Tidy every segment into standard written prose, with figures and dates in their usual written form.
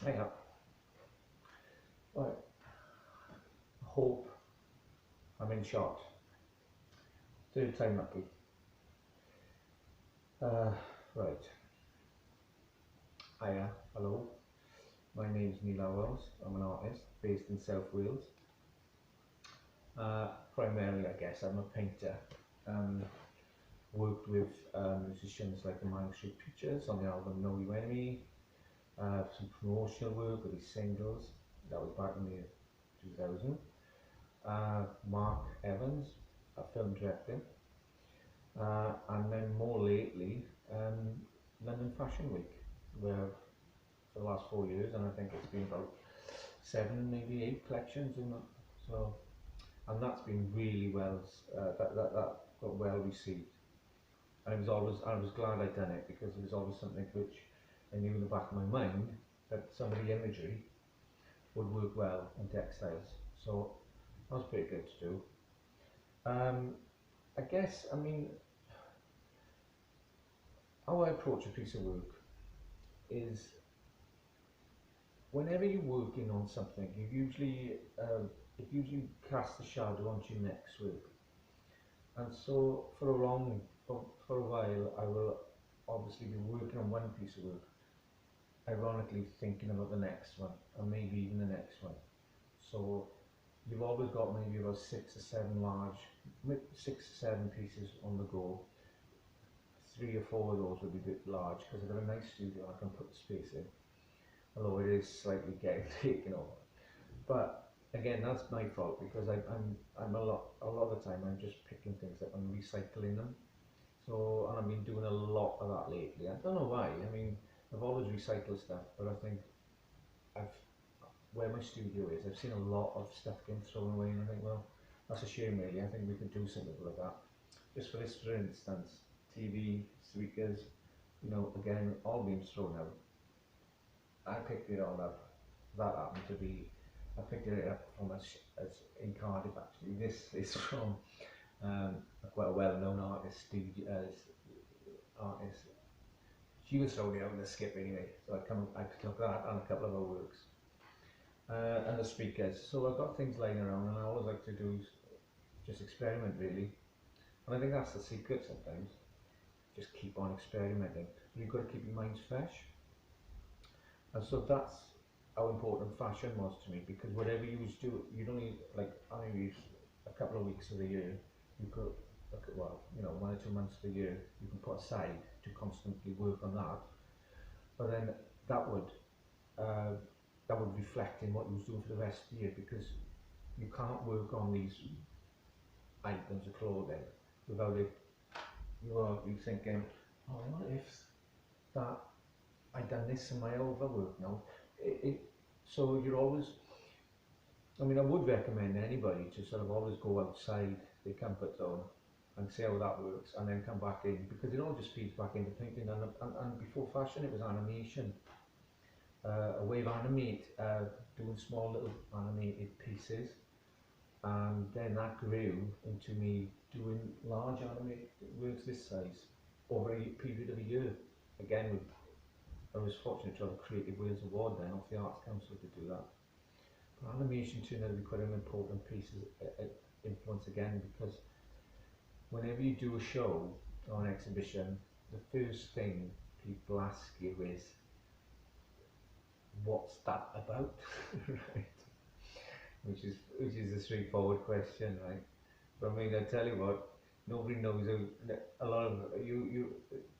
Hiya. Right. Hope I'm in shot. Third time lucky. Right. Hiya. Hello. My name's Neale Howells. I'm an artist based in South Wales. Primarily, I guess, I'm a painter. Worked with musicians like the Manic Street Preachers on the album Know You Enemy. Some promotional work with these singles. That was back in the year 2000. Mark Evans, a film director. And then more lately, London Fashion Week, where for the last 4 years, and I think it's been about 7, maybe 8 collections, and so, and that's been really well, that got well received. And I was glad I'd done it, because it was always something which I knew in the back of my mind that some of the imagery would work well in textiles. So that was pretty good to do. I guess, I mean, how I approach a piece of work is whenever you're working on something, it usually casts a shadow onto your next work. And so for a while, I will obviously be working on one piece of work, ironically thinking about the next one, and maybe even the next one. So you've always got maybe about 6 or 7 pieces on the go. 3 or 4 of those would be a bit large because I've got a nice studio I can put the space in, although it is slightly getting taken over. But again, that's my fault, because I'm a lot of the time I'm just picking things up and recycling them. So, and I've been doing a lot of that lately. I don't know why. I mean, I've always recycled stuff, but I think where my studio is, I've seen a lot of stuff getting thrown away, and I think, well, that's a shame really. I think we could do something with that. Just for instance, TV, speakers, you know, again, all being thrown out. I picked it all up. That happened to be, I picked it up from as in Cardiff actually. This is from quite a well-known artist, artist. She was throwing it out in the skip anyway, so I picked up that and a couple of her works. And the speakers. So I've got things lying around, and I always like to do just experiment really. And I think that's the secret sometimes. Just keep on experimenting. You've got to keep your minds fresh. And so that's how important fashion was to me, because whatever you do, you don't need, like, I use a couple of weeks of the year, you could, well, you know, 1 or 2 months of the year, you can put aside to constantly work on that. But then that would reflect in what you was doing for the rest of the year, because you can't work on these items of clothing without it, you thinking, oh, what if that I done this in my other work now? So you're always, I mean, I would recommend anybody to sort of always go outside their comfort zone and see how that works, and then come back in, because it all just feeds back into painting. And before fashion, it was animation, a way of doing small little animated pieces, and then that grew into me doing large animated works this size over a period of a year. Again, I was fortunate to have a Creative Wales Award then off the Arts Council to do that. But animation turned out to be quite an important piece of influence again, because whenever you do a show or an exhibition, the first thing people ask you is, what's that about? Right? Which is a straightforward question, right? But I mean, I tell you what, nobody knows a lot of you.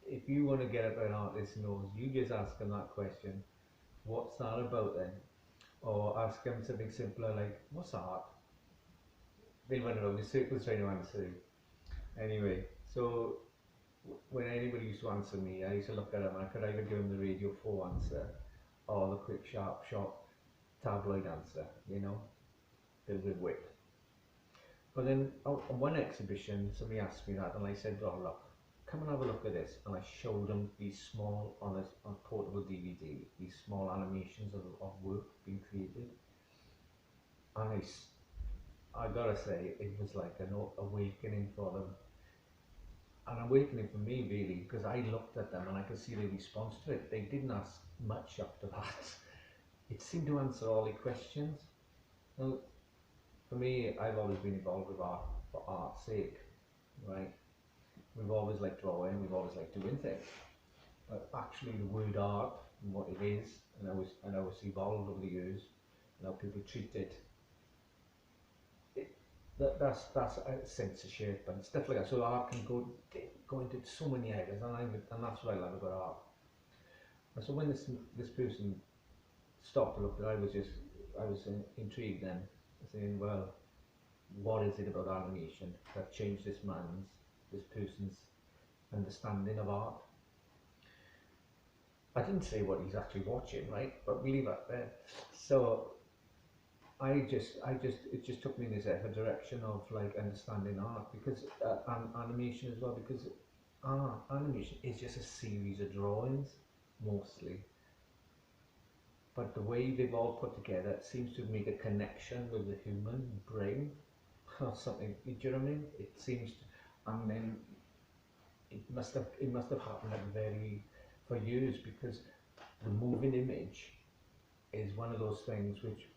If you want to get up an artist knows, you just ask them that question, what's that about then? Or ask them something simpler like, what's art? They run around in circles trying to answer you. Anyway, so when anybody used to answer me, I used to look at them and I could either give them the Radio 4 answer or the quick, sharp, short tabloid answer, you know, filled with wit. But then on one exhibition, somebody asked me that, and I said, oh look, come and have a look at this. And I showed them these small, on a portable DVD, these small animations of work being created. And I gotta say, it was like an awakening for them. An awakening for me really, because I looked at them and I could see their response to it. They didn't ask much after that. it seemed to answer all the questions. Now, for me, I've always been involved with art for art's sake, right? We've always liked drawing, we've always liked doing things. But actually the word art and what it is, and how it's evolved over the years, and how people treat it, that's censorship and stuff like that. So art can go into so many areas, and that's what I love about art. And so when this person stopped to look at it, I was intrigued then, saying, well, what is it about animation that changed this person's understanding of art? I didn't say what he's actually watching, right? But we leave that there. So it just took me in this other direction of like understanding art, because animation as well, because animation is just a series of drawings mostly, but the way they've all put together seems to make a connection with the human brain or something. Do you know what I mean? It seems to, and then it must have happened at for years, because the moving image is one of those things which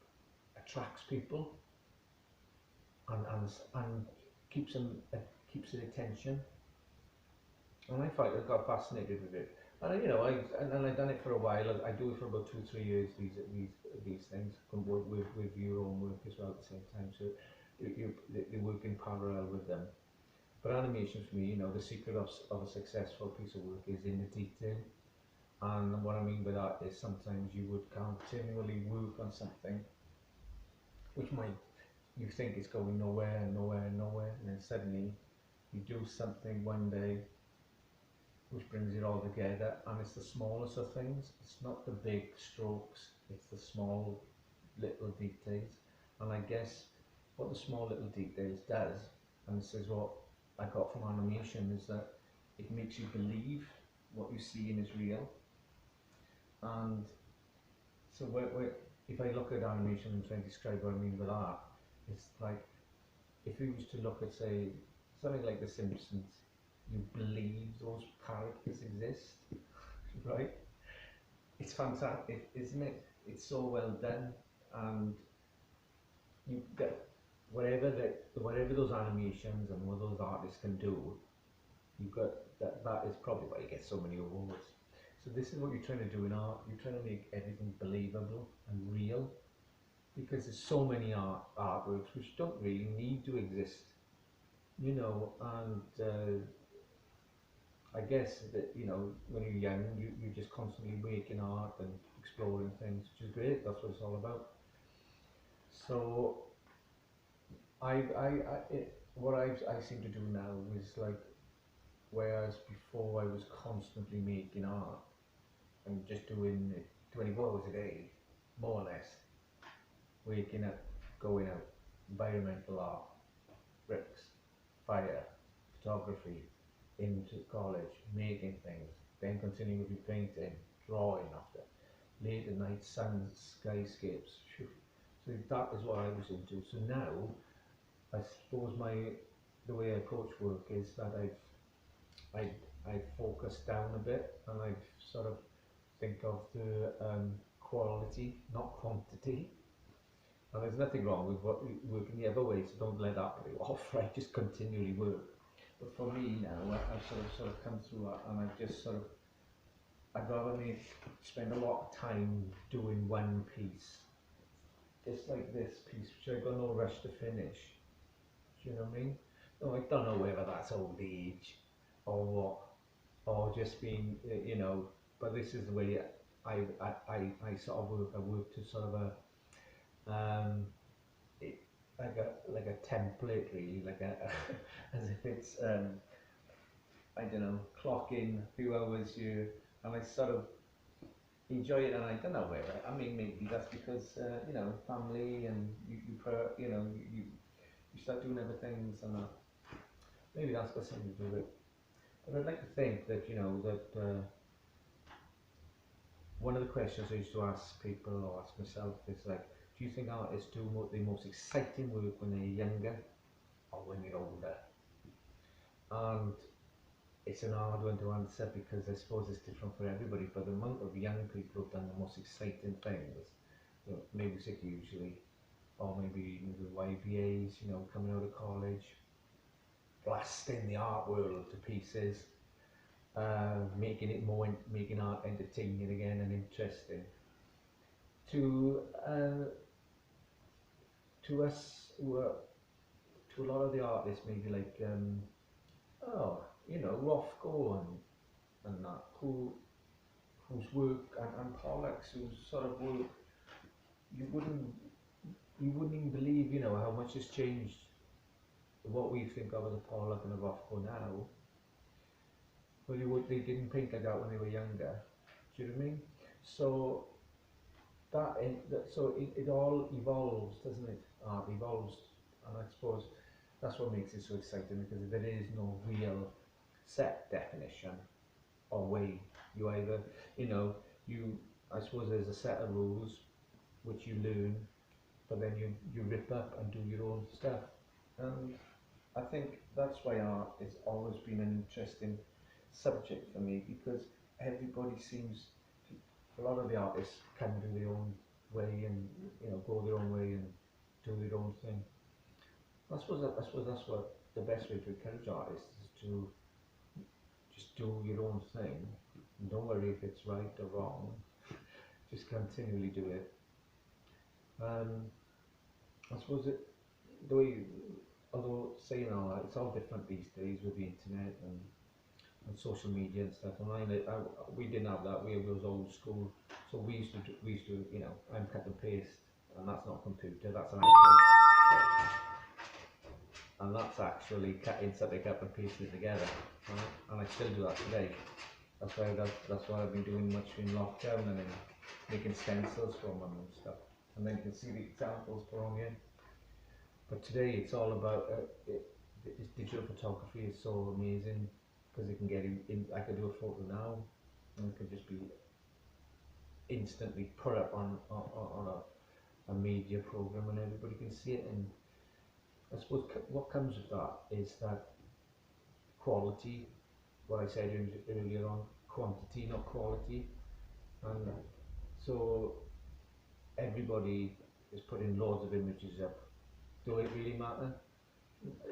attracts people and keeps their attention. And I got fascinated with it. And I've done it for a while. I do it for about 2 or 3 years. These things can work with your own work as well at the same time. So they work in parallel with them. But animation for me, the secret of a successful piece of work is in the detail. And what I mean by that is sometimes you would continually work on something which you think is going nowhere, and then suddenly you do something one day which brings it all together, and it's the smallest of things. It's not the big strokes, it's the small little details. And I guess what the small little details does, and this is what I got from animation, is that it makes you believe what you're seeing is real. And so if I look at animation and try to describe what I mean with art, it's like if you used to look at, say, something like The Simpsons, you believe those characters exist, right? It's fantastic, isn't it? It's so well done, and you get whatever those animations and what those artists can do. You got that is probably why you get so many awards. So this is what you're trying to do in art. You're trying to make everything believable and real, because there's so many artworks which don't really need to exist, and I guess that, when you're young, you're just constantly making art and exploring things, which is great. That's what it's all about. So what I seem to do now is like, whereas before I was constantly making art and just doing it 24 hours a day, more or less, waking up, going out, environmental art, bricks, fire, photography, into college, making things, then continuing with your painting, drawing after, late at night, suns, skyscapes. So that is what I was into. So now, I suppose the way I approach work is that I've focused down a bit, and I've sort of think of the quality, not quantity. And there's nothing wrong with working the other way, so don't let that put you off, right? Just continually work. But for me now, I've sort of come through that, and I've just I'd rather spend a lot of time doing one piece, just like this piece, which I've got no rush to finish. Do you know what I mean? No, I don't know whether that's old age or what, or just being, but this is the way I sort of work. I work to sort of like a template, really, as if it's I don't know, clock in a few hours here, and I sort of enjoy it. And I don't know whether, I mean, maybe that's because family, and you start doing other things, and maybe that's got something to do with it. But I'd like to think that that one of the questions I used to ask people, or ask myself, is like, do you think artists do the most exciting work when they're younger or when they're older? And it's an hard one to answer, because I suppose it's different for everybody, but the amount of young people who've done the most exciting things you know, music usually, or maybe the YBAs, you know, coming out of college, blasting the art world to pieces, making it more, making art entertaining again and interesting. To to us, who are, to a lot of the artists, maybe like oh, you know, Rothko and that, whose work and Pollock's, whose sort of work you wouldn't you wouldn't even believe, you know, how much has changed. What we think of as a Pollock and a Rothko now, well, they didn't paint like that when they were younger. Do you know what I mean? So it all evolves, doesn't it? Art evolves, and I suppose that's what makes it so exciting, because there is no real set definition or way. You either, you know, I suppose there's a set of rules which you learn, but then you rip up and do your own stuff. And I think that's why art has always been an interesting subject for me, because everybody seems to, a lot of the artists can do their own way, and you know, go their own way and do their own thing. I suppose that's what the best way to encourage artists is to just do your own thing. And don't worry if it's right or wrong. Just continually do it. I suppose the way, although saying all that, it's all different these days with the internet and social media and stuff. And we didn't have that. We was old school, so we used to, you know, I'm cut and paste, and that's not a computer. That's actually cutting something up and pasting it together. Right? And I still do that today. That's why I've been doing much in lockdown, and then making stencils from them and stuff. And then you can see the examples put on here. But today it's all about digital photography is so amazing, because it can get in. I could do a photo now, and it could just be instantly put up on a media program, and everybody can see it. And I suppose what comes with that is that quality. What I said earlier on, quantity, not quality. And so everybody is putting loads of images up. Do it really matter?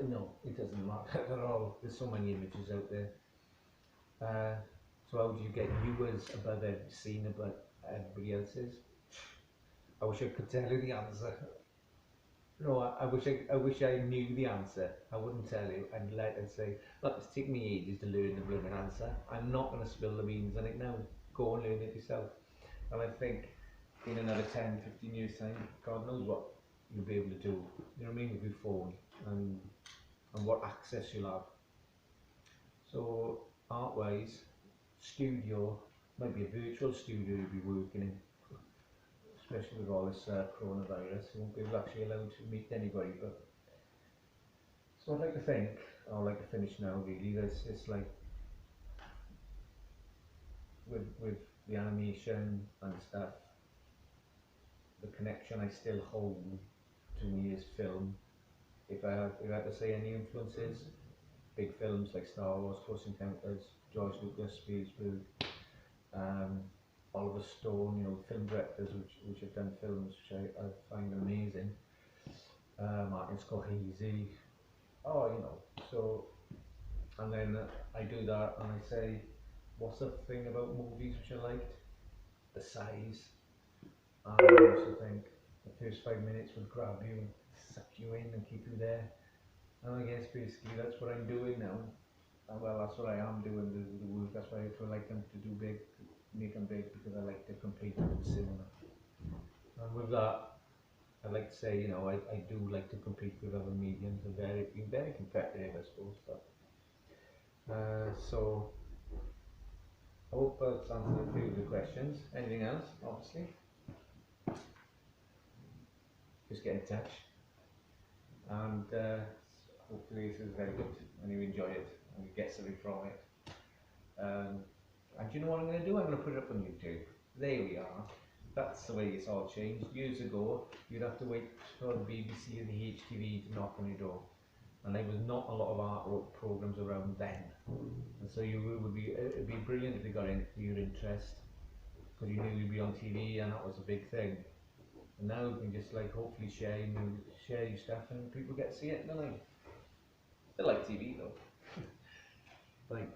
No, it doesn't matter at all. There's so many images out there. So how do you get yours above every scene above everybody else's? I wish I could tell you the answer. No, I wish I knew the answer. I wouldn't tell you. I'd say, look, it's taken me ages to learn the blooming answer. I'm not going to spill the beans on it now. Go and learn it yourself. And I think in another 10, 15 years time, God knows what you'll be able to do. You know what I mean, with your phone, and what access you'll have. So art-wise, studio might be a virtual studio you'll be working in, especially with all this coronavirus. You won't be actually allowed to meet anybody. But so I'd like to think, I'd like to finish now really, it's like with the animation and stuff, the connection I still hold to me is film. If I had to say any influences, big films like Star Wars, Close Encounters, George Lucas, Spielberg, Oliver Stone, you know, film directors which have done films which I find amazing. Martin Scorsese, oh, you know, so, and then I do that and I say, what's the thing about movies which I liked? The size. And I also think the first 5 minutes will grab you and suck you in and keep you there. And I guess basically that's what I'm doing now. And well, that's what I am doing, the work. That's why I like them to do big, make them big, because I like to compete with the cinema. And with that, I'd like to say, you know, I do like to compete with other mediums, and being very competitive, I suppose. But so I hope that's answered a few of the questions. Anything else, obviously? Just get in touch, and hopefully this is very good and you enjoy it and you get something from it. And do you know what I'm going to do? I'm going to put it up on YouTube. There we are. That's the way it's all changed. Years ago, you'd have to wait for the BBC or the HTV to knock on your door, and there was not a lot of art programs around then. And so it'd be brilliant if they got into your interest, because you knew you'd be on TV, and that was a big thing. now you can just like hopefully share your stuff and people get to see it, don't they? They like TV though. Like